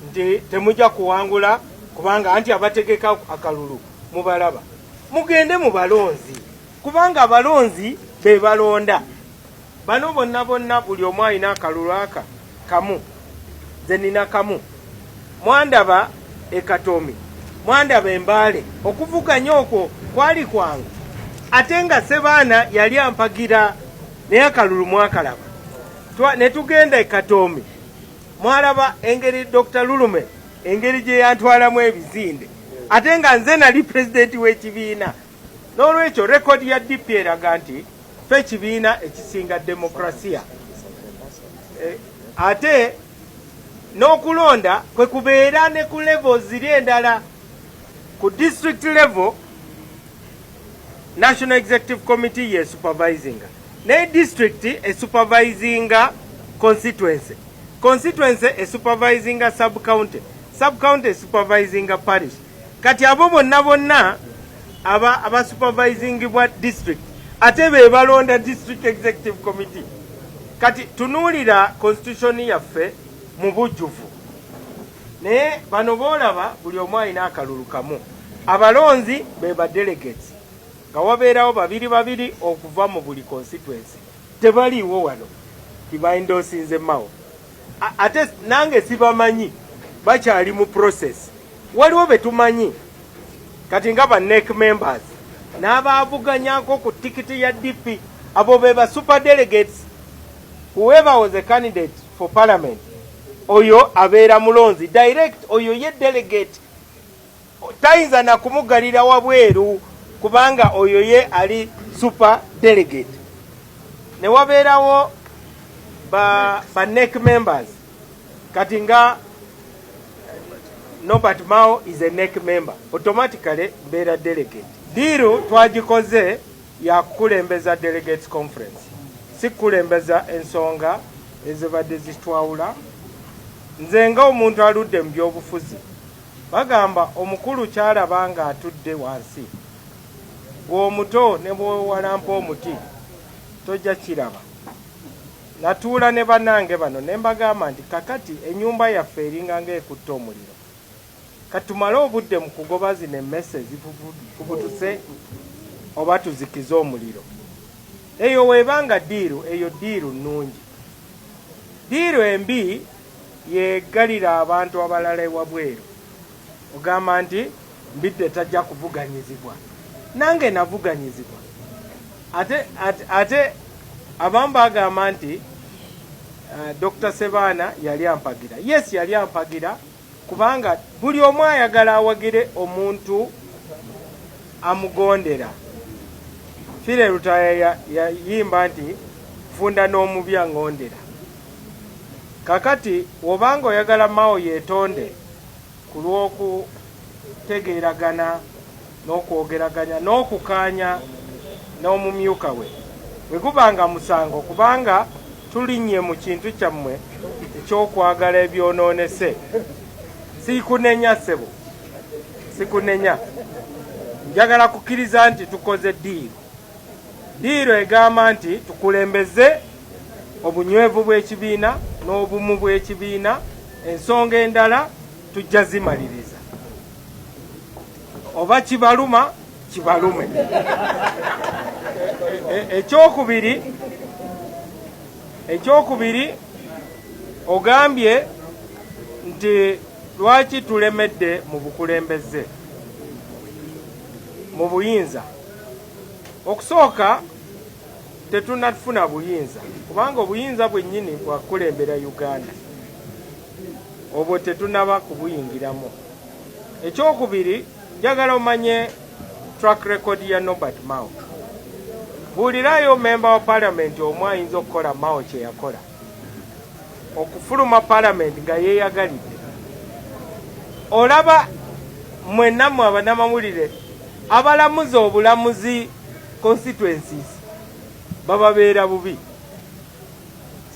nti temujja kuwangula kubanga anti abategeka akalulu mubalaba. Mugende mu balonzi kubanga abalonzi be balonda. Bano bonna buli omu alina akalulu aka kamu. Nze nina kamu. Mwandaba ekatomi, mwandaba embaale, okuvuganya okwo kwali kwangu. Ate nga Sebaana yali ampagira naye akalulu mwakalaba. Ne tugenda ekatomi, mwalaba engeri Dr. Lulume engeri gye yantwalamu ebizinde. Ate nga nze nali pulezidenti w'ekibiina. N'olwekyo rekodi ya DP eraga nti ffe ekibiina ekisinga demokrasiya. Ate n'okulonda kwe kubeera ne ku levels ziri endala. Ku district level National Executive Committee ye supervisinga. Ne district e supervisinga constituency. Constituency e supervisinga sub-county. Sub-county e supervisinga parish. Kati abo bonna aba supervising bwa district. Ate be balonda district executive committee. Kati tunuulira constitution yaffe mu bujjuvu. Ne bano boolaba buli omu alina akalulu kamu. Abalonzi be ba delegates. Nga wabeerawo babiri okuva mu buli constituency. Tebaliiwo wano. Tibaindoosinze Mao. Ate nange sibamanyi bakyali mu process. Waliwo be tumanyi kati nga ba NEC members n'abaavuganyako ku tikiti ya DP. Abo be ba super delegates. Whoever was a candidate for parliament, oyo abeera mulonzi direct, oyo ye delegate. Tayinza na kumugalira wabweru kubanga oyo ye ali super delegate. Ne wabeerawo ba NEC members kati nga Norbert Mao is a NEC member, automatically beera delegate. Diru twagikoze ya kukulembeza delegates conference, si kukulembeza ensonga ezibadde zitwawula. Nze nga omuntu aludde mu byobufuzi bagamba omukulu kyalaba nga atudde wansi, bw'omuto ne bw'owalampa omuti tojja kiraba. Natuula ne bannange bano ne mbagamba nti kakati ennyumba yaffe eringa ng'ekutte omuliro. Katumale obudde mu kugoba zino emmese zivubutuse oba tuzikize omuliro. Eyo weebanga diiru, eyo diiru nnungi. Diiru embi yegalira abantu abalala ewabweru. Ogamba nti mbidde tajja kuvuganyizibwa. Nange navuganyizibwa. Ate abamu bagamba nti Dr. Sebaana yali ampagira. Yes, yali ampagira kubanga buli omu ayagala awagire omuntu amugondera. Fire Rutaya yayimba nti funda n'omubi angondera. Kakati wobanga oyagala Mao yeetonde ku lw'okutegeeragana n'okwogeraganya n'okukaanya n'omumyuka we, bwe gubanga musango kubanga tulinnye mu kintu kyammwe ekyokwagala ebyonoonese. Sikunenya ssebo, sikunenya. Njagala kukkiriza nti tukoze diiru. Diiru egamba nti tukulembeze obunywevu bw'ekibiina n'obumu bw'ekibiina, ensonga endala tujja zimaliriza. Oba kibaluma kibalume. Ekyokubiri ogambye nti lwaki tulemedde mu bukulembeze, mu buyinza. Okusooka tetunafuna buyinza kubanga obuyinza bwennyini bwakulembera Uganda, obwo tetunaba kubuyingiramu. Ekyokubiri njagala omanye track record ya Norbert Mao. Buulirayo member wa parliament omu ayinza okukola Mao kye yakola, okufuluma parliament nga yeeyagalidde. Olaba mwenna mmwe abanamawulire abalamuzi obulamuzi constituencies bababeera bubi.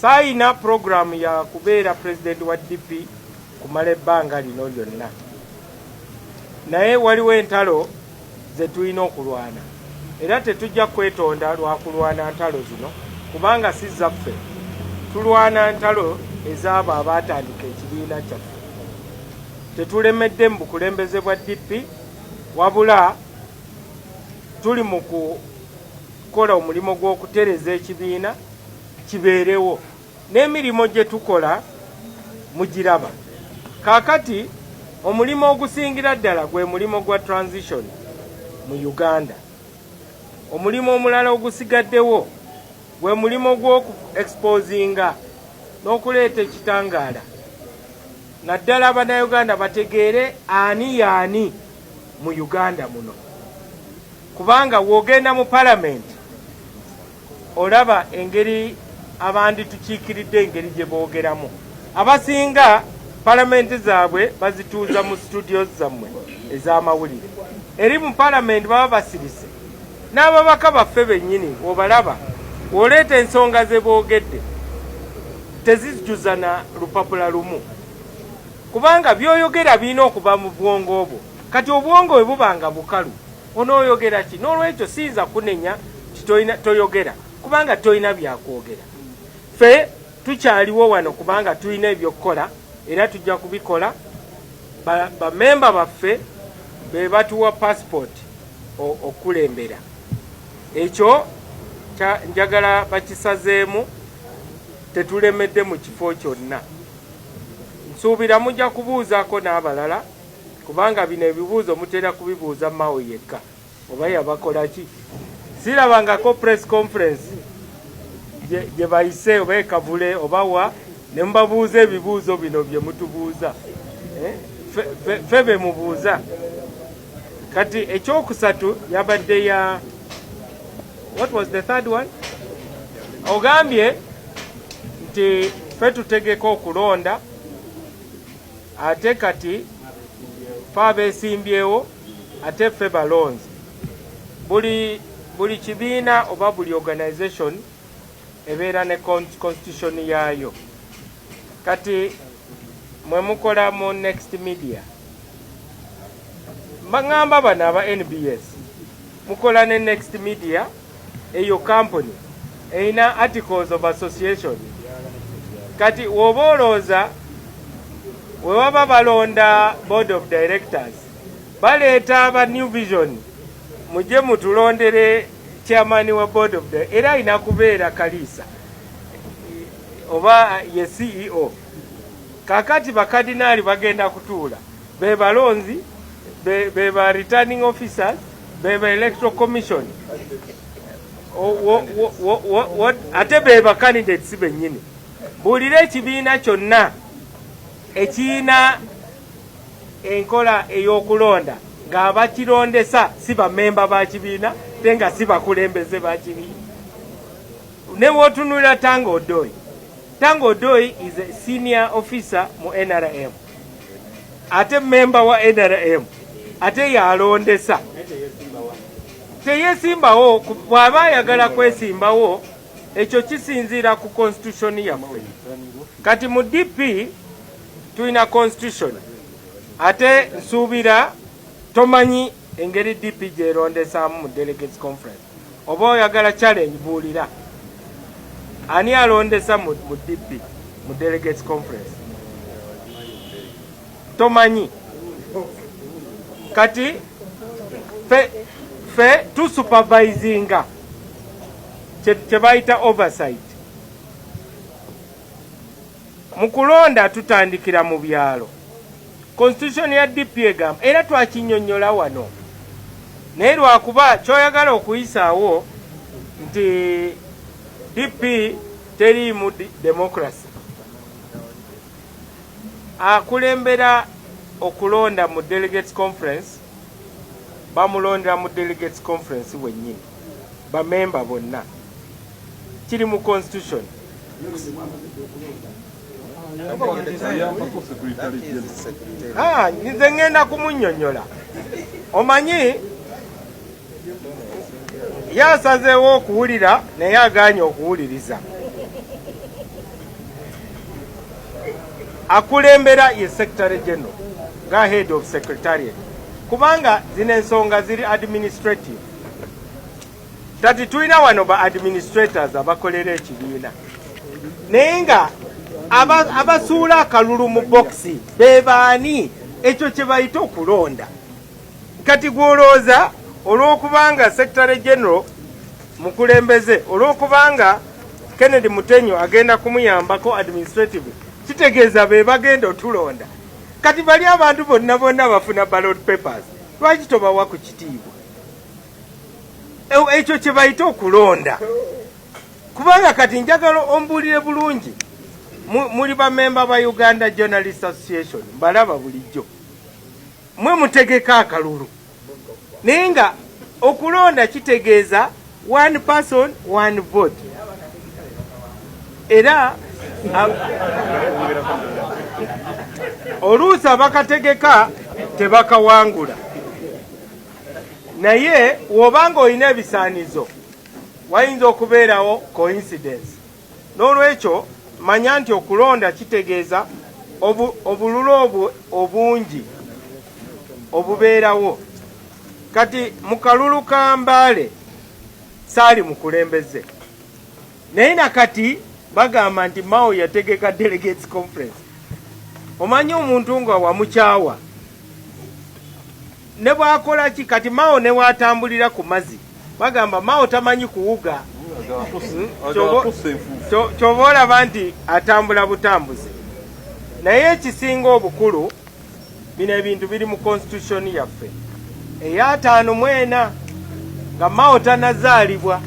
Saayina program ya kubeera president wa DP kumala ebbanga lino lyonna, naye waliwo entalo ze tulina okulwana era tetujja kwetonda lwa kulwana ntalo zino kubanga si zaffe. Tulwana ntalo ez'abo abaatandika ekibiina kyaffe. tetulemedde mu bukulembeze bwa DP wabula tuli mu kukola omulimu gw'okutereza ekibiina kibeerewo n'emirimu gye tukola mugiraba. Kaakati omulimu ogusingira ddala gwe mulimu gwa transition mu Uganda. Omulimu omulala ogusigaddewo gwe mulimu gw'oku-exposinga n'okuleeta ekitangaala naddala Abannayuganda bategeere ani yaani mu Uganda muno. Kubanga wogenda mu palamenti olaba engeri abandi tukiikiridde engeri gye boogeramu. Abasinga palamenti zaabwe bazituuza mu studios zammwe ez'amawulire. Eri mu palamenti baba basirise. N'ababaka baffe bennyini obalaba oleeta ensonga ze boogedde tezijjuza na lupapula lumu. Kubanga byoyogera birina okuba mu bwongo bwo. Kati obwongo bwe bubanga bukalu onooyogera ki? N'olwekyo siyinza kunenya toyogera kubanga toyina byakwogera. Ffe tukyaliwo wano kubanga tulina ebyokukola era tujja kubikola. Bamemba baffe be batuwa passport okulembera. Ekyo njagala bakisazeemu, tetulemedde mu kifo kyonna. Nsuubira mujja kubuuzaako n'abalala kubanga bino ebibuuzo mutera kubibuuza Mao yekka oba yabakola ki. Sirabangako press conference gye bayise oba ekavule obawa ne mubabuuza ebibuuzo bino bye mutubuuza. Ffe be mubuuza. Kati ekyokusatu yabadde ya what was the third one? Ogambye nti ffe tutegeka okulonda ate kati ffe abeesimbyewo ate ffe balonzi. Buli kibiina oba buli organization ebeera ne constitution yaayo. Kati mwe mukola mu Next Media baŋŋamba bano aba NBS mukola ne Next Media, eyo company eyina articles of association. Kati woba olowooza we waba balonda board of directors baleeta aba New Vision mujje mutulondere chairman wa board of directors era ayina kubeera Kalisa oba ye CEO. Kakati bakadinaali bagenda kutuula be balonzi be ba returning officers be ba electoral commission ate be ba candidates bennyini. Buulira ekibiina kyonna ekiina enkola ey'okulonda ng'abakirondesa si bamemba ba kibiina te nga si bakulembeze ba kibiina. Ne wootunulira Tango Odoi. Tango Odoi is a senior officer mu NRM. Ate member wa NRM. Ate yalondesa. Teyesimbawo bw'aba ayagala kwesimbawo ekyo kisinziira ku constitution yaffe. Kati mu DP tulina constitution. Ate nsuubira tomanyi engeri DP gyerondesaamu mu delegates conference. Oba oyagala challenge buulira. Ani alondesa mu DP mu delegates conference? Tomanyi. Kati fe tu supervisinga kye bayita oversight. Mu kulonda tutandikira mu byalo. Constitution ya DP egamba era twakinnyonnyola wano. Naye lwakuba kyoyagala okuyisaawo nti DP teriimu democracy. Akulembera okulonda mu delegates conference bamulondera mu delegates conference wennyini bamemba bonna kiri mu constitution. Nze ngenda kumunnyonnyola. Omanyi yasazeewo okuwulira naye agaanye okuwuliriza. Akulembera ye secretary general nga head of secretariat kubanga zino ensonga ziri administrative. Tati tulina wano ba administrators abakolera ekibiina naye nga abasuula akalulu mu boxi be baani ekyo kye bayita okulonda. Kati gwolooza olw'okubanga Secretary General mukulembeze, olw'okubanga Kennedy Mutenyo agenda kumuyambako administrative, kitegeeza be bagenda otulonda. Kati bali abantu bonna bafuna ballot papers, lwaki tobawa ku kitiibwa? Ekyo kye bayita okulonda. Kubanga kati njagala ombuulire bulungi, muli bamemba ba Uganda Journalist Association, mbalaba bulijjo, mwe mutegeka akalulu, naye nga okulonda kitegeeza one person one vote, era oluusi abakategeka tebakawangula, naye wobanga olina ebisaanizo wayinza okubeerawo coincidence. N'olwekyo manya nti okulonda kitegeeza obululu obungi obubeerawo. Kati mu kalulu ka Mbale saali mukulembeze, naye nakati bagamba nti Mao yategeka delegates conference. Omanyi omuntu nga wamukyawa ne bwakola ki? Kati Mao ne watambulira ku mazzi bagamba Mao tamanyi kuwuga, kyoba olaba nti atambula butambuzi. Naye ekisinga obukulu, bino ebintu biri mu constitution yaffe eya 54 nga Mao tanazaalibwa.